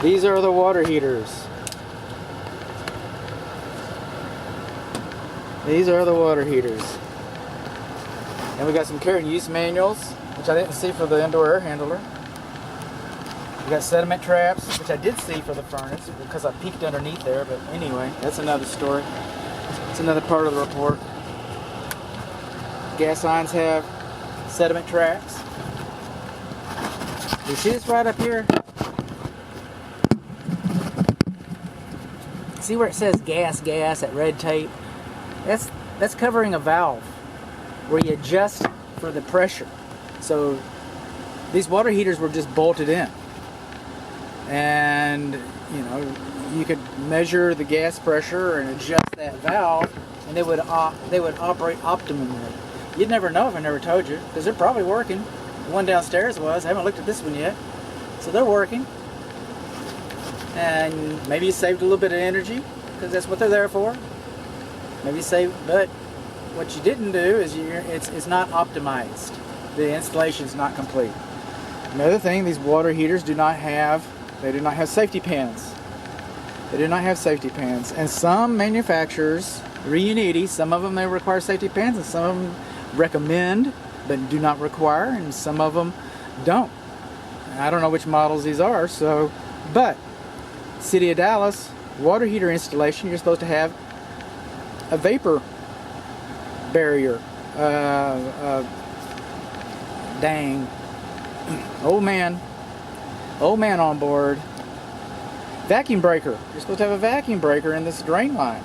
These are the water heaters. These are the water heaters. And we got some care and use manuals, which I didn't see for the indoor air handler. We got sediment traps, which I did see for the furnace because I peeked underneath there, but anyway, that's another story. It's another part of the report. Gas lines have sediment traps. You see this right up here? See where it says gas, gas, that red tape? That's covering a valve where you adjust for the pressure. So these water heaters were just bolted in. And you know, you could measure the gas pressure and adjust that valve, and they would operate optimally. You'd never know if I never told you, because they're probably working. The one downstairs was. I haven't looked at this one yet. So they're working. And maybe you saved a little bit of energy, because that's what they're there for. Maybe you saved, but what you didn't do is it's not optimized. The installation is not complete. Another thing, these water heaters do not have safety pans. They do not have safety pans. And some manufacturers, Reuniti, some of them they require safety pans, and some of them recommend but do not require, and some of them don't. I don't know which models these are, so, but City of Dallas water heater installation, you're supposed to have a vapor barrier. Dang. Old man on board. Vacuum breaker. You're supposed to have a vacuum breaker in this drain line.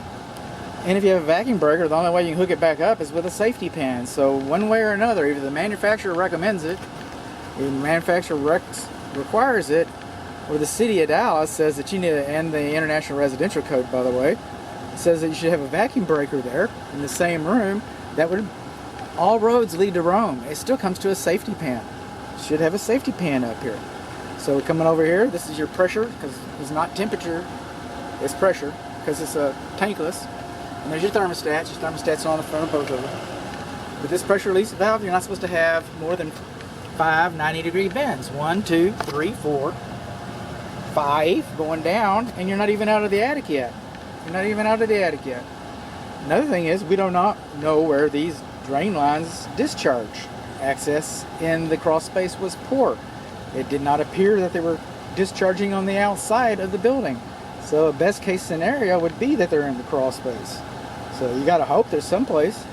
And if you have a vacuum breaker, the only way you can hook it back up is with a safety pan. So one way or another, either the manufacturer recommends it, the manufacturer requires it, or the City of Dallas says that you need to, and the International Residential Code, by the way, says that you should have a vacuum breaker there in the same room. That would, all roads lead to Rome. It still comes to a safety pan. You should have a safety pan up here. So coming over here, this is your pressure, because it's not temperature, it's pressure, because it's a tankless. And there's your thermostats. Your thermostats are on the front of both of them. With this pressure release valve, you're not supposed to have more than 5 90-degree bends. 1, 2, 3, 4, 5 going down, and you're not even out of the attic yet. You're not even out of the attic yet. Another thing is, we do not know where these drain lines discharge. Access in the crawl space was poor. It did not appear that they were discharging on the outside of the building. So a best case scenario would be that they're in the crawl space. So you gotta hope there's someplace.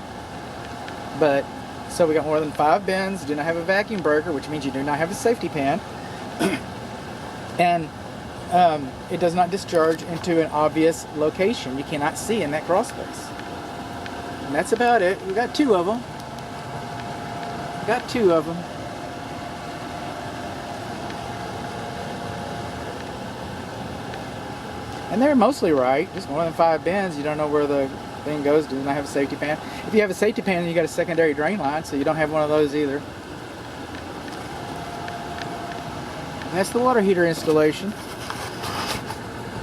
But, so we got more than 5 bins, do not have a vacuum breaker, which means you do not have a safety pan. And it does not discharge into an obvious location. You cannot see in that crawl space. And that's about it. We got 2 of them. Got 2 of them. And they're mostly right. Just more than 5 bins, you don't know where the thing goes. Do not have a safety pan. If you have a safety pan, you got a secondary drain line, so you don't have one of those either. And that's the water heater installation.